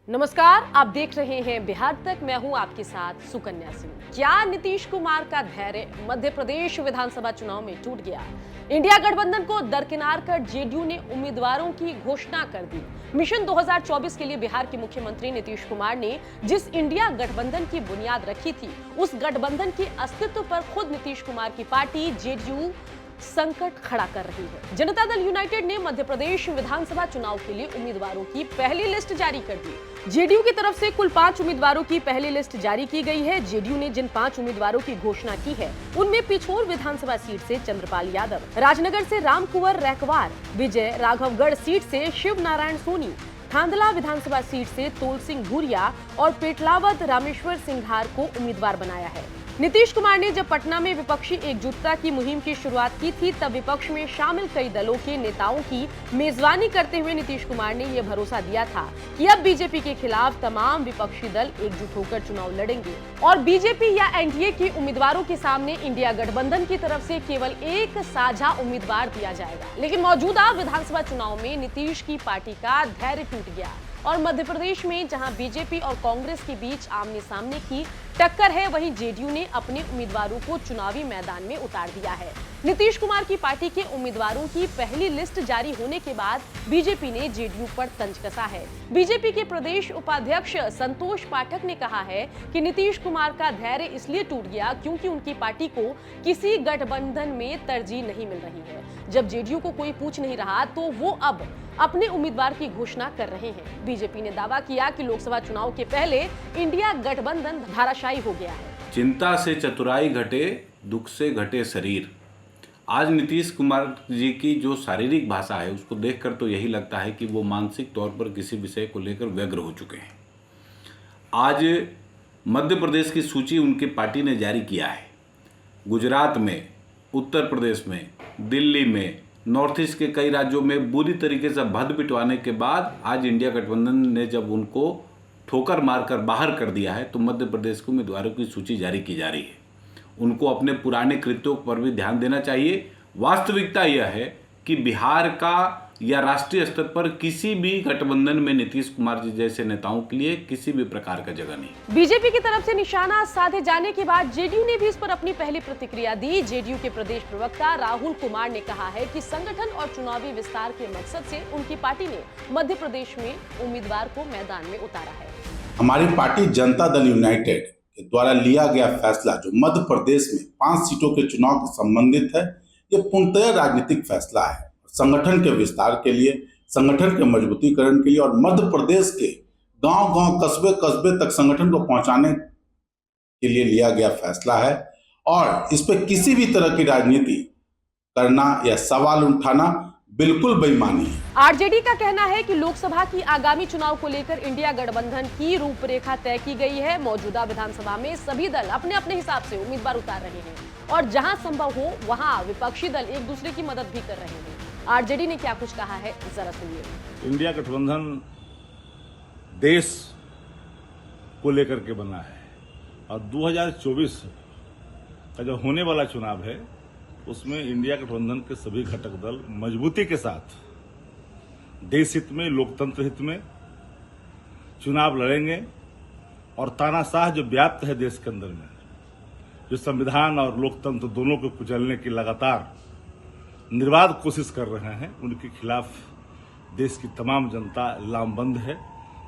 नमस्कार, आप देख रहे हैं बिहार तक। मैं हूं आपके साथ सुकन्या सिंह। क्या नीतीश कुमार का धैर्य मध्य प्रदेश विधानसभा चुनाव में टूट गया? इंडिया गठबंधन को दरकिनार कर जेडीयू ने उम्मीदवारों की घोषणा कर दी। मिशन 2024 के लिए बिहार के मुख्यमंत्री नीतीश कुमार ने जिस इंडिया गठबंधन की बुनियाद रखी थी, उस गठबंधन के अस्तित्व पर खुद नीतीश कुमार की पार्टी जेडीयू संकट खड़ा कर रही है। जनता दल यूनाइटेड ने मध्य प्रदेश विधानसभा चुनाव के लिए उम्मीदवारों की पहली लिस्ट जारी कर दी। जेडीयू की तरफ से कुल 5 उम्मीदवारों की पहली लिस्ट जारी की गई है। जेडीयू ने जिन 5 उम्मीदवारों की घोषणा की है, उनमें पिछोर विधानसभा सीट से चंद्रपाल यादव, राजनगर से रामकुंवर रैकवार, विजय राघवगढ़ सीट से शिव नारायण सोनी, थांदला विधानसभा सीट से तोल सिंह भूरिया और पेटलावद रामेश्वर सिंघार को उम्मीदवार बनाया है। नीतीश कुमार ने जब पटना में विपक्षी एकजुटता की मुहिम की शुरुआत की थी, तब विपक्ष में शामिल कई दलों के नेताओं की मेजबानी करते हुए नीतीश कुमार ने यह भरोसा दिया था कि अब बीजेपी के खिलाफ तमाम विपक्षी दल एकजुट होकर चुनाव लड़ेंगे और बीजेपी या एनडीए के उम्मीदवारों के सामने इंडिया गठबंधन की तरफ से केवल एक साझा उम्मीदवार दिया जाएगा। लेकिन मौजूदा विधानसभा चुनाव में नीतीश की पार्टी का धैर्य टूट गया और मध्य प्रदेश में जहां बीजेपी और कांग्रेस के बीच आमने सामने की टक्कर है, वहीं जेडीयू ने अपने उम्मीदवारों को चुनावी मैदान में उतार दिया है। नीतीश कुमार की पार्टी के उम्मीदवारों की पहली लिस्ट जारी होने के बाद बीजेपी ने जेडीयू पर तंज कसा है। बीजेपी के प्रदेश उपाध्यक्ष संतोष पाठक ने कहा है कि नीतीश कुमार का धैर्य इसलिए टूट गया क्योंकि उनकी पार्टी को किसी गठबंधन में तरजीह नहीं मिल रही है। जब जेडीयू को कोई पूछ नहीं रहा, तो वो अब अपने उम्मीदवार की घोषणा कर रहे हैं। बीजेपी ने दावा किया कि लोकसभा चुनाव के पहले इंडिया गठबंधन धराशायी हो गया है। चिंता से चतुराई घटे, दुख से घटे शरीर। आज नीतीश कुमार जी की जो शारीरिक भाषा है, उसको देखकर तो यही लगता है कि वो मानसिक तौर पर किसी विषय को लेकर व्यग्र हो चुके हैं। आज मध्य प्रदेश की सूची उनकी पार्टी ने जारी किया है। गुजरात में, उत्तर प्रदेश में, दिल्ली में, नॉर्थ ईस्ट के कई राज्यों में बुरी तरीके से भद पिटवाने के बाद आज इंडिया गठबंधन ने जब उनको ठोकर मारकर बाहर कर दिया है, तो मध्य प्रदेश के उम्मीदवारों की सूची जारी की जा रही है। उनको अपने पुराने कृत्यों पर भी ध्यान देना चाहिए। वास्तविकता यह है कि बिहार का या राष्ट्रीय स्तर पर किसी भी गठबंधन में नीतीश कुमार जी जैसे नेताओं के लिए किसी भी प्रकार का जगह नहीं। बीजेपी की तरफ से निशाना साधे जाने के बाद जेडीयू ने भी इस पर अपनी पहली प्रतिक्रिया दी। जेडीयू के प्रदेश प्रवक्ता राहुल कुमार ने कहा है कि संगठन और चुनावी विस्तार के मकसद से उनकी पार्टी ने मध्य प्रदेश में उम्मीदवार को मैदान में उतारा है। हमारी पार्टी जनता दल यूनाइटेड के द्वारा लिया गया फैसला, जो मध्य प्रदेश में 5 सीटों के चुनाव से संबंधित है, ये पूर्णतः राजनीतिक फैसला है। संगठन के विस्तार के लिए, संगठन के मजबूतीकरण के लिए और मध्य प्रदेश के गांव-गांव, कस्बे तक संगठन को पहुंचाने के लिए लिया गया फैसला है और इस पे किसी भी तरह की राजनीति करना या सवाल उठाना बिल्कुल बेईमानी है। आरजेडी का कहना है कि लोकसभा की आगामी चुनाव को लेकर इंडिया गठबंधन की रूपरेखा तय की गई है। मौजूदा विधानसभा में सभी दल अपने अपने हिसाब से उम्मीदवार उतार रहे हैं और जहां संभव हो वहां विपक्षी दल एक दूसरे की मदद भी कर रहे हैं। आरजेडी ने क्या कुछ कहा है, जरा सुनिए। इंडिया गठबंधन देश को लेकर के बना है और 2024 का जो होने वाला चुनाव है, उसमें इंडिया गठबंधन के सभी घटक दल मजबूती के साथ देश हित में, लोकतंत्र हित में चुनाव लड़ेंगे और तानाशाह जो व्याप्त है देश के अंदर में, जो संविधान और लोकतंत्र दोनों को कुचलने की लगातार निर्बाध कोशिश कर रहे हैं, उनके खिलाफ देश की तमाम जनता लामबंद है।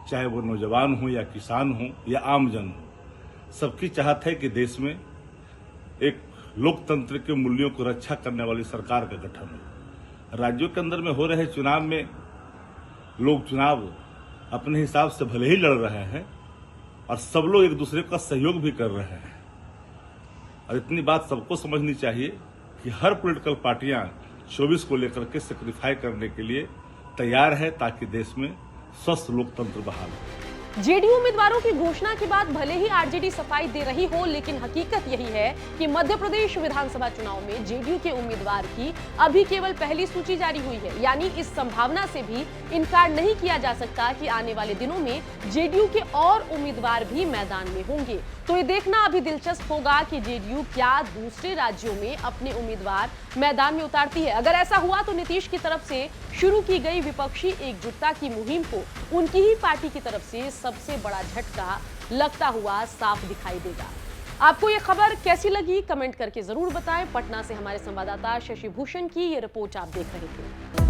चाहे वो नौजवान हो या किसान हो या आम जन हो, सबकी चाहत है कि देश में एक लोकतंत्र के मूल्यों को रक्षा करने वाली सरकार का गठन हो। राज्यों के अंदर में हो रहे चुनाव में लोग चुनाव अपने हिसाब से भले ही लड़ रहे हैं और सब लोग एक दूसरे का सहयोग भी कर रहे हैं, और इतनी बात सबको समझनी चाहिए कि हर पॉलिटिकल पार्टियां 24 को लेकर के सेक्रीफाई करने के लिए तैयार है, ताकि देश में स्वस्थ लोकतंत्र बहाल हो। जेडीयू उम्मीदवारों की घोषणा के बाद भले ही आरजेडी सफाई दे रही हो, लेकिन हकीकत यही है कि मध्य प्रदेश विधानसभा चुनाव में जेडीयू के उम्मीदवार की अभी केवल पहली सूची जारी हुई है। यानी इस संभावना से भी इनकार नहीं किया जा सकता कि आने वाले दिनों में जेडीयू के और उम्मीदवार भी मैदान में होंगे। तो ये देखना अभी दिलचस्प होगा कि जेडीयू क्या दूसरे राज्यों में अपने उम्मीदवार मैदान में उतारती है। अगर ऐसा हुआ तो नीतीश की तरफ से शुरू की गई विपक्षी एकजुटता की मुहिम को उनकी ही पार्टी की तरफ से सबसे बड़ा झटका लगता हुआ साफ दिखाई देगा। आपको ये खबर कैसी लगी कमेंट करके जरूर बताएं। पटना से हमारे संवाददाता शशि भूषण की ये रिपोर्ट आप देख रहे थे।